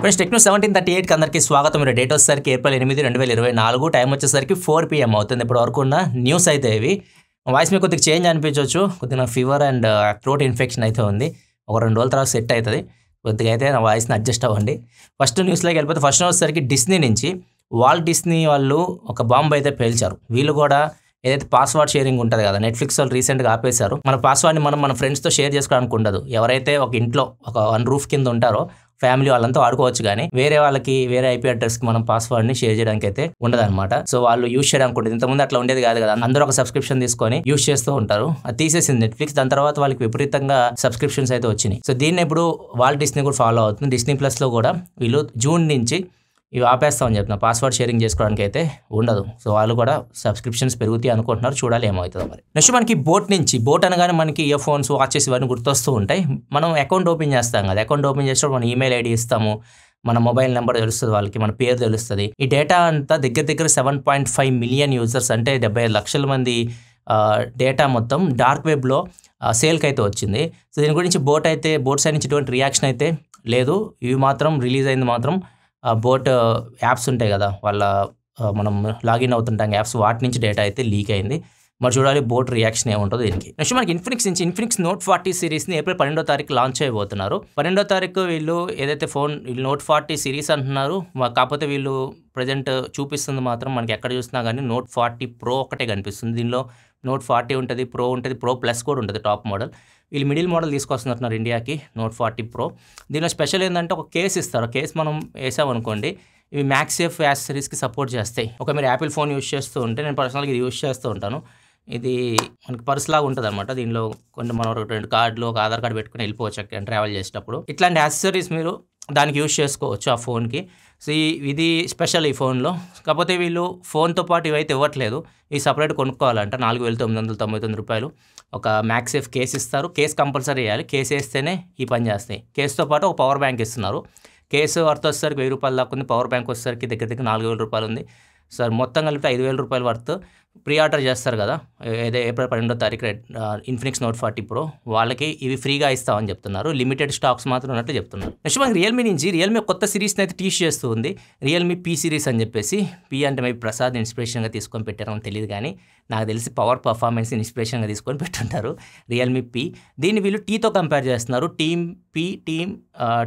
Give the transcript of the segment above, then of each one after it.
Friends techno 1738కి అందరికీ స్వాగతం. మీరు డేట్ వచ్చేసరికి ఏప్రిల్ 8, 2024, టైం వచ్చేసరికి 4 PM అవుతుంది. ఇప్పుడు వరకు ఉన్న న్యూస్ అయితే ఇవి. వాయిస్ మీకు కొద్దిగా చేంజ్ అనిపించవచ్చు, కొద్దిగా ఫీవర్ అండ్ థ్రోట్ ఇన్ఫెక్షన్ అయితే ఉంది. ఒక 2 రోజుల తర్వాత సెట్ అవుతుంది. కొద్దిగా అయితే నా వాయిస్ని అడ్జస్ట్ అవ్వండి. ఫస్ట్ న్యూస్లోకి వెళ్ళిపోతే ఫస్ట్ వచ్చేసరికి డిస్నీ నుంచి వాల్ట్ డిస్నీ వాళ్ళు ఒక బాంబు అయితే పేల్చారు. వీళ్ళు కూడా ఏదైతే పాస్వర్డ్ షేరింగ్ ఉంటుంది కదా, నెట్ఫ్లిక్స్ వాళ్ళు రీసెంట్గా ఆపేశారు. మన పాస్వర్డ్ని మనం మన ఫ్రెండ్స్తో షేర్ చేసుకోవడానికి ఉండదు. ఎవరైతే ఒక ఇంట్లో ఒక 1 రూఫ్ కింద ఉంటారో ఫ్యామిలీ వాళ్ళంతా వాడుకోవచ్చు, కానీ వేరే వాళ్ళకి వేరే ఐపీ అడ్రస్కి మనం పాస్వర్డ్ని షేర్ చేయడానికి అయితే ఉండదన్నమాట. సో వాళ్ళు యూజ్ చేయడానికి ఉంటుంది. ఇంతకుముందు అట్లా ఉండేది కాదు కదా, అందరూ ఒక సబ్స్క్రిప్షన్ తీసుకొని యూజ్ చేస్తూ ఉంటారు. అది తీసేసింది నెట్ఫ్లిక్స్. దాని తర్వాత వాళ్ళకి విపరీతంగా సబ్స్క్రిప్షన్స్ అయితే వచ్చినాయి. సో దీన్ని ఇప్పుడు వాల్ట్ డిస్నీ కూడా ఫాలో అవుతుంది. డిస్నీ ప్లస్లో కూడా వీళ్ళు జూన్ నుంచి ఇవి ఆపేస్తామని చెప్తున్నారు. పాస్వర్డ్ షేరింగ్ చేసుకోవడానికి అయితే ఉండదు. సో వాళ్ళు కూడా సబ్స్క్రిప్షన్స్ పెరుగుతాయి అనుకుంటున్నారు. చూడాలి ఏమవుతుందో మరి. నెక్స్ట్ మనకి బోట్ అనగానే మనకి ఇయర్ ఫోన్స్, వాచెస్ ఇవన్నీ గుర్తొస్తూ ఉంటాయి. మనం అకౌంట్ ఓపెన్ చేస్తాం కదా, అకౌంట్ ఓపెన్ చేసినప్పుడు మన ఈమెయిల్ ఐడి ఇస్తాము, మన మొబైల్ నెంబర్ తెలుస్తుంది, వాళ్ళకి మన పేరు తెలుస్తుంది. ఈ డేటా అంతా దగ్గర 7.5 మిలియన్ యూజర్స్, అంటే 75 లక్షల మంది డేటా మొత్తం డార్క్ వెబ్లో సేల్కి అయితే వచ్చింది. సో దీని గురించి బోట్ సైడ్ నుంచి ఎటువంటి రియాక్షన్ అయితే లేదు. ఇవి మాత్రం రిలీజ్ అయింది మాత్రం బోట్ యాప్స్ ఉంటాయి కదా, వాళ్ళ మనం లాగిన్ అవుతుంటాం యాప్స్, వాటి నుంచి డేటా అయితే లీక్ అయింది. మరి చూడాలి బోట్ రియాక్షన్ ఏముంటుందో దీనికి. నెక్స్ట్ మనకి ఇన్ఫినిక్స్ నోట్ 40 సిరీస్ని ఏప్రిల్ 12వ తారీఖు లాంచ్ చేయబోతున్నారు. 12వ తారీఖు వీళ్ళు ఏదైతే వీళ్ళు నోట్ 40 సిరీస్ అంటున్నారు. కాకపోతే వీళ్ళు ప్రజెంట్ చూపిస్తుంది మాత్రం మనకి ఎక్కడ చూసినా కానీ నోట్ 40 ప్రో ఒకటే కనిపిస్తుంది. దీనిలో నోట్ 40 ఉంటుంది, ప్రో ప్లస్ కూడా ఉంటుంది, టాప్ మోడల్. వీళ్ళు మిడిల్ మోడల్ తీసుకొస్తున్నారు ఇండియాకి, నోట్ 40 ప్రో. దీనిలో స్పెషల్ ఏంటంటే ఒక కేస్ ఇస్తారు. కేస్ మనం వేసామనుకోండి, ఇవి మ్యాక్సేఫ్ యాక్సెసరీస్కి సపోర్ట్ చేస్తాయి. ఒక మీరు యాపిల్ ఫోన్ యూస్ చేస్తూ ఉంటే, నేను పర్సనల్గా ఇది యూస్ చేస్తూ ఉంటాను. ఇది మనకి పర్స్ లాగా ఉంటుంది అనమాట. దీనిలో కొన్ని మనం 2 కార్డులు, ఒక ఆధార్ కార్డు పెట్టుకుని వెళ్ళిపోవచ్చు ట్రావెల్ చేసేటప్పుడు. ఇట్లాంటి యాక్సెసరీస్ మీరు దానికి యూస్ చేసుకోవచ్చు ఆ ఫోన్కి. సో ఇది స్పెషల్ ఈ ఫోన్లో. కాకపోతే వీళ్ళు ఫోన్తో పాటు ఇవైతే ఇవ్వట్లేదు, ఇవి సపరేట్ కొనుక్కోవాలంట. 4,999 రూపాయలు. ఒక మ్యాక్సేఫ్ కేస్ ఇస్తారు. కేస్ కంపల్సరీ వేయాలి. కేస్ వేస్తేనే ఈ పని చేస్తాయి. కేసుతో పాటు ఒక పవర్ బ్యాంక్ ఇస్తున్నారు. కేసు వర్త్ వచ్చేసరికి 1000 రూపాయలు దాకా ఉంది. పవర్ బ్యాంక్ వచ్చేసరికి దగ్గర 4,000 రూపాయలు ఉంది. సార్ మొత్తం కలిపితే 5,000 రూపాయలు వర్త్. ప్రీ ఆర్డర్ చేస్తారు కదా, ఏదో ఏప్రిల్ 12వ తారీఖు ఇన్ఫినిక్స్ నోట్ 40 ప్రో, వాళ్ళకి ఇవి ఫ్రీగా ఇస్తామని చెప్తున్నారు. లిమిటెడ్ స్టాక్స్ మాత్రం ఉన్నట్లు చెప్తున్నారు. నెక్స్ట్ మనకి రియల్మీ నుంచి రియల్మీ కొత్త సిరీస్ని అయితే టీచ్ చేస్తూ ఉంది. రియల్మీ పీ సిరీస్ అని చెప్పేసి. పీ అంటే మేబీ ప్రసాద్ ఇన్స్పిరేషన్గా తీసుకొని పెట్టారని తెలియదు, కానీ నాకు తెలిసి పవర్ పర్ఫార్మెన్స్ ఇన్స్పిరేషన్గా తీసుకొని పెట్టుంటారు రియల్మీ పీ. దీన్ని వీళ్ళు టీతో కంపేర్ చేస్తున్నారు. టీమ్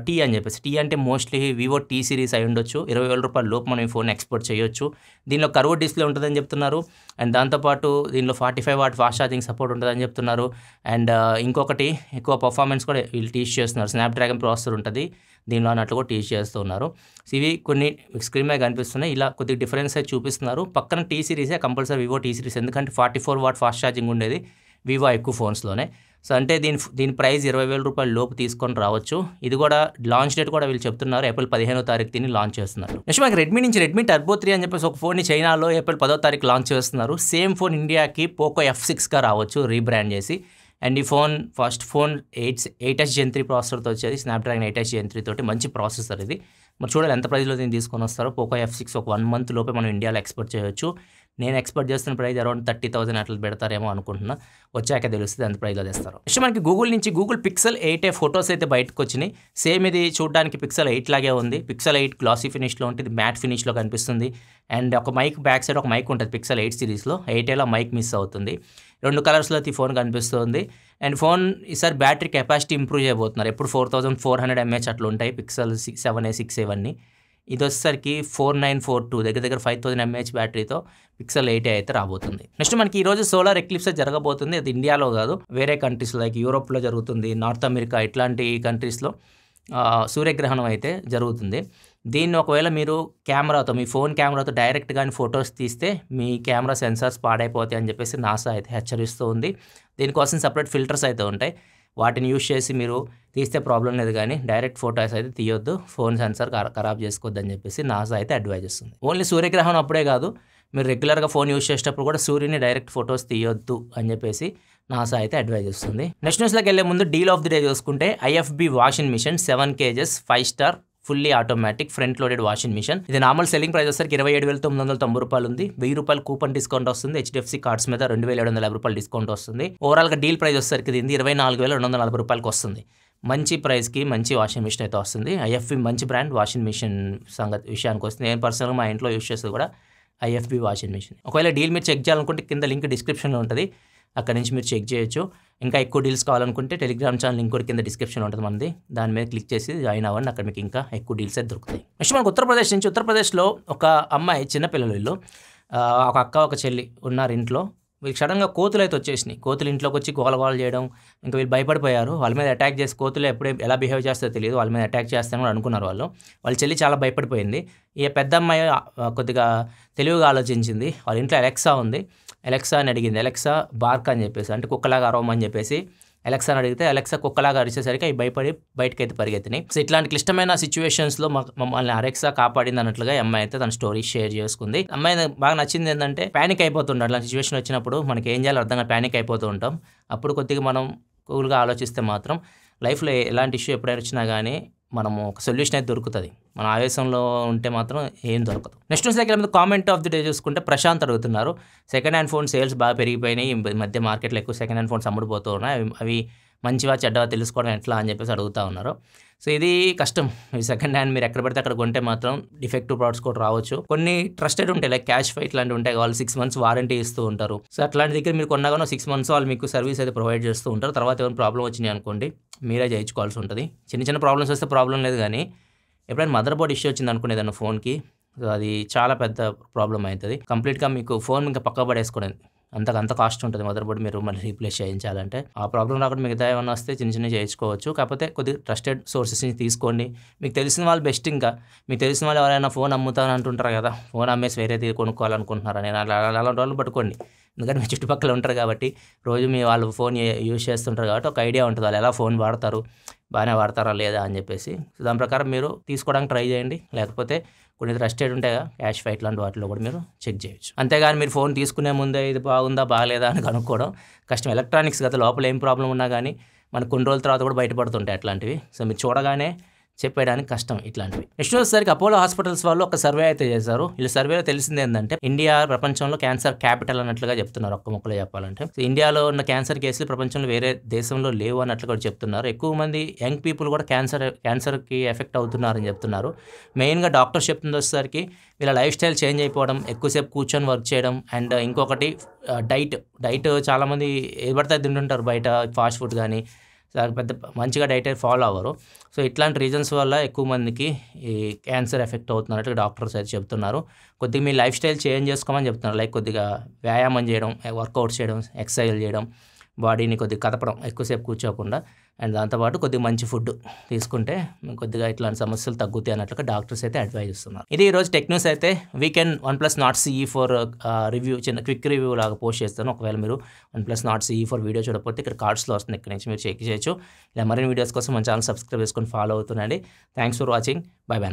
టీ అని చెప్పేసి. టీ అంటే మోస్ట్లీ వివో టీ సిరీస్ అయి ఉండొచ్చు. 20,000 రూపాయల లోపు మనం ఈ ఫోన్ ఎక్స్పోర్ట్ చేయొచ్చు. దీనిలో కర్వ్ డిస్ప్లే ఉంటుందని చెప్తున్నారు. అండ్ దాంతోపాటు దీనిలో 45 వాట్ ఫాస్ట్ ఛార్జింగ్ సపోర్ట్ ఉంటుందని చెప్తున్నారు. అండ్ ఇంకొకటి ఎక్కువ పర్ఫార్మెన్స్ కూడా వీళ్ళు టీచ్ చేస్తున్నారు. స్నాప్డ్రాగన్ ప్రాసెసర్ ఉంటుంది దీనిలో అన్నట్లు కూడా టీచ్ చేస్తూ ఉన్నారు. సో ఇవి కొన్ని స్క్రీన్ మీద కనిపిస్తున్నాయి. ఇలా కొద్దిగా డిఫరెన్స్ అయితే చూపిస్తున్నారు. పక్కన టీ సిరీసే కంపల్సరీ వివో టీ సిరీస్, ఎందుకంటే 44 వాట్ ఫాస్ట్ ఛార్జింగ్ ఉండేది వివో ఎక్కువ ఫోన్స్లోనే. సో అంటే దీని ప్రైస్ 20,000 రూపాయల లోపు తీసుకొని రావచ్చు. ఇది కూడా లాంచ్ డేట్ కూడా వీళ్ళు చెప్తున్నారు ఏప్రిల్ 15వ తారీఖు దీన్ని లాంచ్ చేస్తున్నారు. నెక్స్ట్ మనకి రెడ్మీ టర్బో 3 అని చెప్పేసి ఒక ఫోన్ని చైనాలో ఏప్రిల్ 10వ తారీఖు లాంచ్ చేస్తున్నారు. సేమ్ ఫోన్ ఇండియాకి పోకో F6గా రావచ్చు రీబ్రాండ్ చేసి. అండ్ ఈ ఫస్ట్ ఫోన్ 8S Gen 3 ప్రాసెసర్తో వచ్చేది. స్నాప్డ్రాగన్ 8S Gen 3 తోటి మంచి ప్రాసెసర్ ఇది. మరి చూడాలి ఎంత ప్రైస్లో దీన్ని తీసుకొని వస్తారో. పోకో F6 ఒక 1 మంత్ లోపే మనం ఇండియాలో ఎక్స్పోర్ట్ చేయొచ్చు. నేను ఎక్స్పెక్ట్ చేస్తున్న ప్రైస్ అరౌండ్ 30,000 అట్లా పెడతారేమో అనుకుంటున్నా. వచ్చాక తెలుస్తుంది ఎంత ప్రైస్లో తెస్తారు. నెక్స్ట్ మనకి గూగుల్ పిక్సెల్ 8a ఫొటోస్ అయితే బయటకు వచ్చినాయి. సేమ్ ఇది చూడడానికి పిక్సెల్ 8 లాగే ఉంది. పిక్సెల్ 8 గ్లాసీ ఫినిష్లో ఉంటుంది, మ్యాట్ ఫినిష్లో కనిపిస్తుంది. అండ్ ఒక మైక్ బ్యాక్ సైడ్ ఒక మైక్ ఉంటుంది పిక్సెల్ 8 సిరీస్లో. 8aలో మైక్ మిస్ అవుతుంది. 2 కలర్స్లో ఈ ఫోన్ కనిపిస్తుంది. అండ్ ఫోన్ ఈసారి బ్యాటరీ కెపాసిటీ ఇంప్రూవ్ చేయబోతున్నారు. ఎప్పుడు 4400 mAh అట్లా ఉంటాయి పిక్సెల్ 7a 6a ఇవన్నీ. ఇది వచ్చేసరికి 4942 దగ్గర 5000 mAh బ్యాటరీతో పిక్సెల్ 8a అయితే రాబోతుంది. నెక్స్ట్ మనకి ఈరోజు సోలార్ ఎక్లిప్స్ జరగబోతుంది. అది ఇండియాలో కాదు, వేరే కంట్రీస్ లైక్ యూరోప్లో జరుగుతుంది, నార్త్ అమెరికా ఇట్లాంటి కంట్రీస్లో సూర్యగ్రహణం అయితే జరుగుతుంది. దీన్ని ఒకవేళ మీరు మీ ఫోన్ కెమెరాతో డైరెక్ట్ కానీ ఫొటోస్ తీస్తే మీ కెమెరా సెన్సార్స్ పాడైపోతాయి అని చెప్పేసి నాసా అయితే హెచ్చరిస్తూ ఉంది. దీనికోసం సపరేట్ ఫిల్టర్స్ అయితే ఉంటాయి. వాటిని యూజ్ చేసి మీరు తీస్తే ప్రాబ్లం లేదు, కానీ డైరెక్ట్ ఫొటోస్ అయితే తీయొద్దు, ఫోన్ సెన్సార్ ఖరాబ్ చేసుకోవద్దు అని చెప్పేసి నాసా అయితే అడ్వైజ్ చేస్తుంది. ఓన్లీ సూర్యగ్రహణం అప్పుడే కాదు, మీరు రెగ్యులర్గా ఫోన్ యూజ్ చేసేటప్పుడు కూడా సూర్యుని డైరెక్ట్ ఫొటోస్ తీయొద్దు అని చెప్పేసి నాసా అయితే అడ్వైజ్ చేస్తుంది. నెక్స్ట్ న్యూస్లోకి వెళ్ళే ముందు డీల్ ఆఫ్ ది డే చూసుకుంటే IFB washing machine 7 kgs 5 star fully automatic front loaded washing machine. ఇది నార్మల్ సెల్లింగ్ ప్రైస్ వచ్చేసరికి 27,990 రూపాయలు ఉంది. 1000 రూపాయలు కూపన్ డిస్కౌంట్ వస్తుంది. HDFC కార్డ్స్ మీద 2,750 రూపాయలు డిస్కౌంట్ వస్తుంది. ఓవరాల్ గా డీల్ ప్రైస్ వచ్చేసరికి ఇది 24,240 రూపాయలకు వస్తుంది. మంచి ప్రైస్కి మంచి వాషింగ్ మిషన్ అయితే వస్తుంది. ఐఎఫ్బి మంచి బ్రాండ్. వాషింగ్ మిషన్ విషయానికి వస్తే నేను పర్సనల్గా మా ఇంట్లో యూస్ చేసేది కూడా ఐఎఫ్బి వాషింగ్ మిషన్. ఒకవేళ డీల్ మీరు చెక్ చేయాలనుకుంటే కింద లింక్ డిస్క్రిప్షన్లో ఉంటుంది, అక్కడ నుంచి మీరు చెక్ చేయొచ్చు. ఇంకా ఎక్కువ డీల్స్ కావాలనుకుంటే టెలిగ్రామ్ ఛానల్ లింక్ కూడా కింద డిస్క్రిప్షన్లో ఉంటుంది మనది, దాని మీద క్లిక్ చేసి జాయిన్ అవ్వండి, అక్కడ మీకు ఇంకా ఎక్కువ డీల్స్ అయితే దొరుకుతాయి. నెక్స్ట్ మనకు ఉత్తరప్రదేశ్లో ఒక అమ్మాయి, చిన్నపిల్లలు వీళ్ళు, ఒక అక్క ఒక చెల్లి ఉన్నారు ఇంట్లో. వీళ్ళకి సడన్గా కోతులు అయితే వచ్చేసినాయి. కోతులు ఇంట్లోకి వచ్చి గోల చేయడం, ఇంకా వీళ్ళు భయపడిపోయారు. వాళ్ళ మీద అటాక్ చేసి, కోతులు ఎప్పుడే ఎలా బిహేవ్ చేస్తారో తెలియదు, వాళ్ళ మీద అటాక్ చేస్తారని కూడా అనుకున్నారు వాళ్ళ చెల్లి చాలా భయపడిపోయింది. ఈ పెద్ద అమ్మాయి కొద్దిగా తెలివిగా ఆలోచించింది. వాళ్ళ ఇంట్లో అలెక్సా ఉంది, అలెక్సా అని అడిగింది. అలెక్సా బార్క్ అని చెప్పేసి, అంటే కుక్కలాగా అరవమని చెప్పేసి అలెక్సాని అడిగితే అలెక్సా కుక్కలాగా అరిచేసరికి అవి భయపడి బయటకైతే పరిగెత్తినాయి. సో ఇట్లాంటి క్లిష్టమైన సిచ్యువేషన్స్లో మమ్మల్ని అలెక్సా కాపాడింది అన్నట్లుగా అమ్మాయి అయితే తన స్టోరీ షేర్ చేసుకుంది. అమ్మాయి బాగా నచ్చింది ఏంటంటే ప్యానిక్ అయిపోతుంటాం. అట్లాంటి సిచ్యువేషన్ వచ్చినప్పుడు మనకి ఏం చేయాలో అర్థంగా ప్యానిక్ అయిపోతూ ఉంటాం. అప్పుడు కొద్దిగా మనం కూల్గా ఆలోచిస్తే మాత్రం లైఫ్లో ఎలాంటి ఇష్యూ ఎప్పుడైనా వచ్చినా కానీ మనము ఒక సొల్యూషన్ అయితే దొరుకుతుంది. మన ఆవేశంలో ఉంటే మాత్రం ఏం దొరకదు. Next second comment of the day చూసుకుంటే ప్రశాంత్ అడుగుతున్నారు, సెకండ్ హ్యాండ్ ఫోన్ సేల్స్ బాగా పెరిగిపోయినాయి, ఈ మధ్య మార్కెట్లో ఎక్కువ సెకండ్ హ్యాండ్ ఫోన్స్ అమ్ముడుపోతూ ఉన్నాయి, అవి మంచివా చెడ్డవా తెలుసుకోవడం ఎట్లా అని చెప్పేసి అడుగుతూ ఉన్నారు. సో ఇది కష్టం. ఈ సెకండ్ హ్యాండ్ మీరు ఎక్కడ పడితే అక్కడ కొంటే మాత్రం డిఫెక్టివ్ ప్రోడక్ట్స్ కూడా రావచ్చు. కొన్ని ట్రస్టెడ్ ఉంటాయి, లైక్ క్యాష్ ఫైట్ లాంటివి ఉంటాయి, వాళ్ళు 6 months వారంటీ ఇస్తూ ఉంటారు. సో అట్లాంటి దగ్గర మీరు కొన్నాగానో 6 months వాళ్ళు మీకు సర్వీస్ అయితే ప్రొవైడ్ చేస్తూ ఉంటారు. తర్వాత ఏమైనా ప్రాబ్లం వచ్చినాయి అనుకోండి, మీరే చేయించుకోవాల్సి ఉంటుంది. చిన్న ప్రాబ్లమ్స్ వస్తే ప్రాబ్లం లేదు, కానీ ఎప్పుడైనా మదర్ బోర్డ్ ఇష్యూ వచ్చింది అనుకునేది ఏదన్నా ఫోన్కి, అది చాలా పెద్ద ప్రాబ్లం అవుతుంది. కంప్లీట్గా మీకు ఫోన్ ఇంకా పక్క పడేసుకోండి, అంత కాస్ట్ ఉంటుంది మదర్ బోర్డ్ మీరు మళ్ళీ రీప్లేస్ చేయించాలంటే. ఆ ప్రాబ్లం రాకుండా మిగతా ఏమైనా వస్తే చిన్న చేయించుకోవచ్చు. కాకపోతే కొద్దిగా ట్రస్టెడ్ సోర్సెస్ నుంచి తీసుకోండి. మీకు తెలిసిన వాళ్ళు బెస్ట్. ఇంకా మీకు తెలిసిన వాళ్ళు ఎవరైనా ఫోన్ అమ్ముతాను అంటుంటారు కదా, ఫోన్ అమ్మేసి వేరేది కొనుక్కోవాలనుకుంటున్నారా, నేను అలాంటి వాళ్ళు పట్టుకోండి. ఎందుకంటే మీ చుట్టుపక్కల ఉంటారు కాబట్టి, రోజు మీ వాళ్ళు ఫోన్ యూజ్ చేస్తుంటారు కాబట్టి ఒక ఐడియా ఉంటుంది వాళ్ళు ఎలా ఫోన్ వాడతారు, బాగానే వాడతారా లేదా అని చెప్పేసి. సో దాని ప్రకారం మీరు తీసుకోవడానికి ట్రై చేయండి. లేకపోతే కొన్ని ట్రస్టెడ్ ఉంటాయి కదా, క్యాష్ ఫైట్ లాంటి వాటిలో కూడా మీరు చెక్ చేయొచ్చు. అంతేగాని మీరు ఫోన్ తీసుకునే ముందే ఇది బాగుందా బాగాలేదా అని కనుక్కోవడం కష్టం. ఎలక్ట్రానిక్స్ కదా, లోపల ఏం ప్రాబ్లం ఉన్నా కానీ మనకు కొన్ని రోజుల తర్వాత కూడా బయటపడుతుంటాయి అట్లాంటివి. సో మీరు చూడగానే చెప్పేయడానికి కష్టం ఇట్లాంటివి. నెక్స్ట్ వచ్చేసరికి అపోలో హాస్పిటల్స్ వాళ్ళు ఒక సర్వే అయితే చేశారు. వీళ్ళ సర్వేలో తెలిసింది ఏంటంటే ఇండియా ప్రపంచంలో క్యాన్సర్ క్యాపిటల్ అన్నట్లుగా చెప్తున్నారు. ఒక్క ముక్కలో చెప్పాలంటే ఇండియాలో ఉన్న క్యాన్సర్ కేసులు ప్రపంచంలో వేరే దేశంలో లేవు అన్నట్లుగా చెప్తున్నారు. ఎక్కువ మంది యంగ్ పీపుల్ కూడా క్యాన్సర్కి ఎఫెక్ట్ అవుతున్నారని చెప్తున్నారు. మెయిన్గా డాక్టర్స్ చెప్తుంది వచ్చేసరికి వీళ్ళ లైఫ్ స్టైల్ చేంజ్ అయిపోవడం, ఎక్కువసేపు కూర్చొని వర్క్ చేయడం, అండ్ ఇంకొకటి డైట్ చాలామంది ఏది పడితే తింటుంటారు బయట, ఫాస్ట్ ఫుడ్ కానీ పెద్ద మంచిగా డైట్ ఫాలో అవ్వరు. సో ఇట్లాంటి రీజన్స్ వల్ల ఎక్కువ మందికి ఈ క్యాన్సర్ ఎఫెక్ట్ అవుతున్నట్టు డాక్టర్స్ అయితే చెప్తున్నారు. కొద్దిగా మీ లైఫ్ స్టైల్ చేంజ్ చేసుకోమని చెప్తున్నారు. లైక్ కొద్దిగా వ్యాయామం చేయడం, వర్కౌట్ చేయడం, ఎక్సర్సైజ్ చేయడం, బాడీని కొద్దిగా కదపడం, ఎక్కువసేపు కూర్చోకుండా, అండ్ దాంతోపాటు కొద్దిగా మంచి ఫుడ్ తీసుకుంటే కొద్దిగా ఇట్లాంటి సమస్యలు తగ్గుతాయి అన్నట్లుగా డాక్టర్స్ అయితే అడ్వైజ్ ఇస్తున్నారు. ఇది ఈరోజు టెక్ న్యూస్ అయితే. Weekend OnePlus Nord CE 4 review, చిన్న క్విక్ రివ్యూ లాగా పోస్ట్ చేస్తాను. ఒకవేళ మీరు OnePlus Nord CE 4 వీడియో చూడకపోతే ఇక్కడ కార్డ్స్లో వస్తుంది, ఇక్కడ నుంచి మీరు చెక్ చేయొచ్చు. ఇలా మరిన్ని వీడియోస్ కోసం మన ఛానల్ సబ్స్క్రైబ్ చేసుకొని ఫాలో అవుతుండండి. Thanks for watching. Bye by.